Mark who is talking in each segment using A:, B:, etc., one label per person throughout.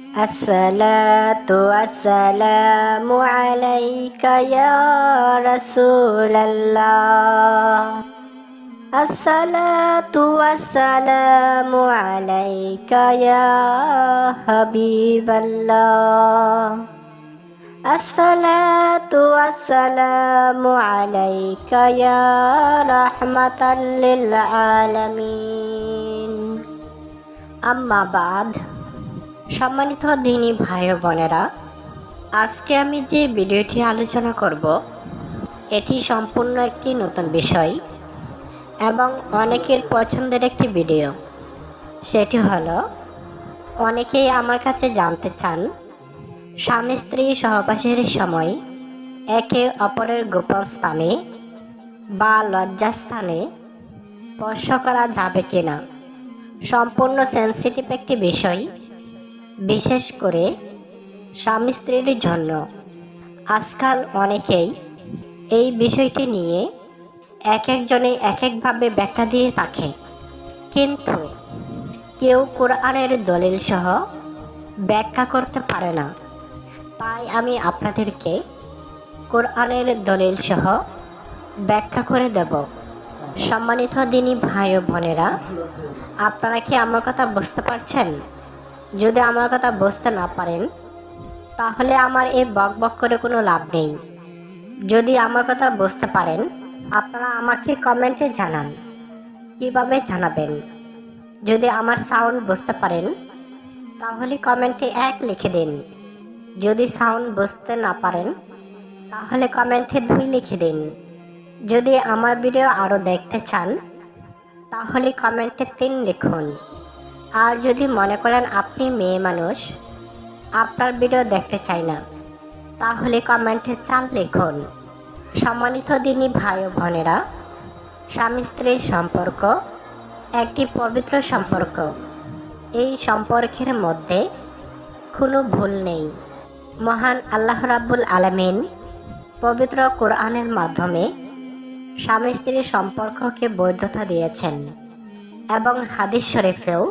A: الصلاة والسلام عليك يا رسول الله. الصلاة والسلام عليك يا حبيب الله. الصلاة والسلام عليك يا رحمة للعالمين. أما بعد, সম্মানিত দিনী ভাই ও বোনেরা, আজকে আমি যে ভিডিওটি আলোচনা করব এটি সম্পূর্ণ একটি নতুন বিষয় এবং অনেকের পছন্দের একটি ভিডিও। সেটি হলো, অনেকেই আমার কাছে জানতে চান স্বামী স্ত্রী সহবাসের সময় একে অপরের গোপন স্থানে বা লজ্জাস্থানে স্পর্শ করা যাবে কিনা। সম্পূর্ণ সেন্সিটিভ একটি বিষয়, বিশেষ করে স্বামী স্ত্রীর জন্য। আজকাল অনেকেই এই বিষয়টি নিয়ে এক একজনে এক একভাবে ব্যাখ্যা দিয়ে থাকে, কিন্তু কেউ কোরআনের দলিল সহ ব্যাখ্যা করতে পারে না। তাই আমি আপনাদেরকে কোরআনের দলিল সহ ব্যাখ্যা করে দেব। সম্মানিত দিনী ভাই ও বোনেরা, আপনারা কি আমার কথা বুঝতে পারছেন? যদি আমার কথা বুঝতে না পারেন, তাহলে আমার এই বক বক করে কোনো লাভ নেই। যদি আমার কথা বুঝতে পারেন, আপনারা আমাকে কমেন্টে জানান। কিভাবে জানাবেন? যদি আমার সাউন্ড বুঝতে পারেন, তাহলে কমেন্টে 1 লিখে দিন। যদি সাউন্ড বুঝতে না পারেন, তাহলে কমেন্টে 2 লিখে দিন। যদি আমার ভিডিও আরও দেখতে চান, তাহলে কমেন্টে 3 লিখুন। আর যদি মনে করেন আপনি মেয়ে মানুষ, আপনার ভিডিও দেখতে চাই না, তাহলে কমেন্টে 4 লিখুন। সম্মানিত দিনী ভাই ও বোনেরা, স্বামী স্ত্রীর সম্পর্ক একটি পবিত্র সম্পর্ক। এই সম্পর্কের মধ্যে কোনো ভুল নেই। মহান আল্লাহ রাব্বুল আলামিন পবিত্র কোরআনের মাধ্যমে স্বামী স্ত্রীর সম্পর্ককে বৈধতা দিয়েছেন এবং হাদিস শরীফেও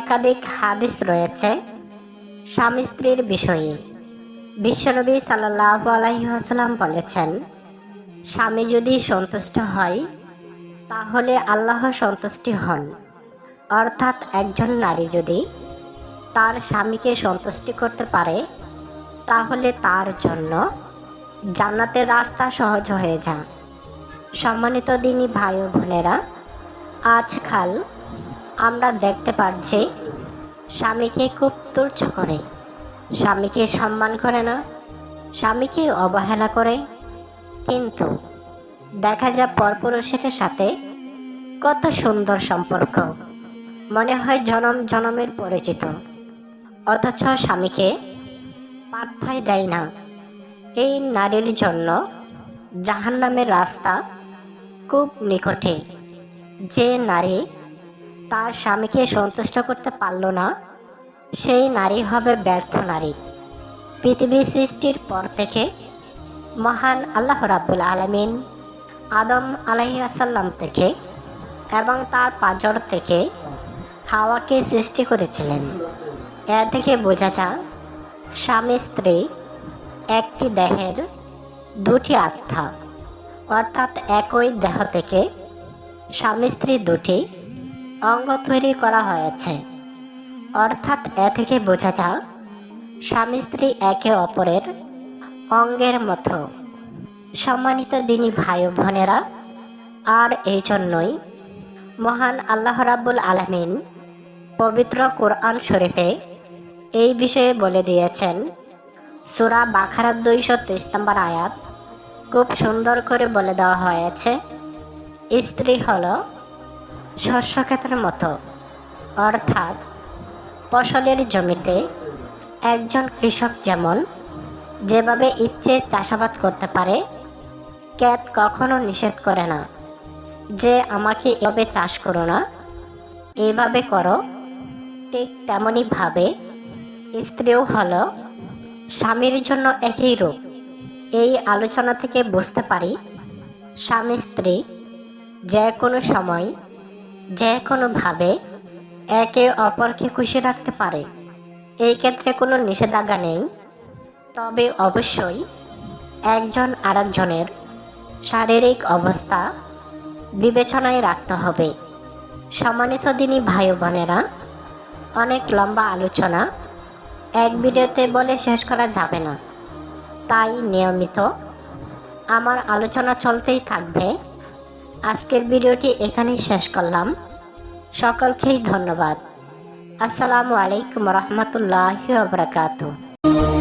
A: একাধিক হাদিস রয়েছে স্বামী স্ত্রীর বিষয়ে। বিশ্বনবী সাল্লাল্লাহু আলাইহি ওয়াসাল্লাম বলেছেন, স্বামী যদি সন্তুষ্ট হয়, তাহলে আল্লাহ সন্তুষ্টি হন। অর্থাৎ একজন নারী যদি তার স্বামীকে সন্তুষ্টি করতে পারে, তাহলে তার জন্য জান্নাতের রাস্তা সহজ হয়ে যায়। সম্মানিত দিনী ভাই ও বোনেরা, আজকাল আমরা দেখতে পাচ্ছি স্বামীকে খুব তুচ্ছ করে, স্বামীকে সম্মান করে না, স্বামীকে অবহেলা করে। কিন্তু দেখা যায় পরপুরুষের সাথে কত সুন্দর সম্পর্ক, মনে হয় জনম জনমের পরিচিত, অথচ স্বামীকে পাত্তাই দেয় না। এই নারীর জন্য জাহান্নামের রাস্তা খুব নিকটে। যে নারী তার স্বামীকে সন্তুষ্ট করতে পারল না, সেই নারী হবে ব্যর্থ নারী। পৃথিবী সৃষ্টির পর থেকে মহান আল্লাহ রাব্বুল আলামিন আদম আলাইহিস সালাম থেকে এবং তার পাঁজর থেকে হাওয়াকে সৃষ্টি করেছিলেন। এ থেকে বোঝা যায় স্বামী স্ত্রী একটি দেহের দুটি আত্মা, অর্থাৎ একই দেহ থেকে স্বামী স্ত্রী দুটি অঙ্গ তৈরি করা হয়েছে। অর্থাৎ এ থেকে বোঝা যায় স্বামী স্ত্রী একে অপরের অঙ্গের মতো। সম্মানিত দিনী ভাই ও বোনেরা, আর এই জন্যই মহান আল্লাহ রাব্বুল আলামিন পবিত্র কোরআন শরীফে এই বিষয়ে বলে দিয়েছেন। সূরা বাকারার 223 নম্বর আয়াত খুব সুন্দর করে বলে দেওয়া হয়েছে, স্ত্রী হল শস্যক্ষেতের মতো। অর্থাৎ ফসলের জমিতে একজন কৃষক যেভাবে ইচ্ছে চাষাবাদ করতে পারে, ক্ষেত কখনো নিষেধ করে না যে আমাকে এভাবে চাষ করো না, এইভাবে করো। ঠিক তেমনইভাবে স্ত্রীও হলো স্বামীর জন্য একই রূপ। এই আলোচনা থেকে বুঝতে পারি স্বামী স্ত্রী যে কোনো সময় যে কোনোভাবে একে অপরকে খুশি রাখতে পারে। এই ক্ষেত্রে কোনো নিষেধাজ্ঞা নেই, তবে অবশ্যই একজন আরেকজনের শারীরিক অবস্থা বিবেচনায় রাখতে হবে। সম্মানিত দিনী ভাই ও বোনেরা, অনেক লম্বা আলোচনা এক ভিডিওতে বলে শেষ করা যাবে না, তাই নিয়মিত আমার আলোচনা চলতেই থাকবে। আজকের ভিডিওটি এখানেই শেষ করলাম। সকলকেই ধন্যবাদ। আসসালামু আলাইকুম রহমতুল্লাহি ওয়া বারাকাতুহু।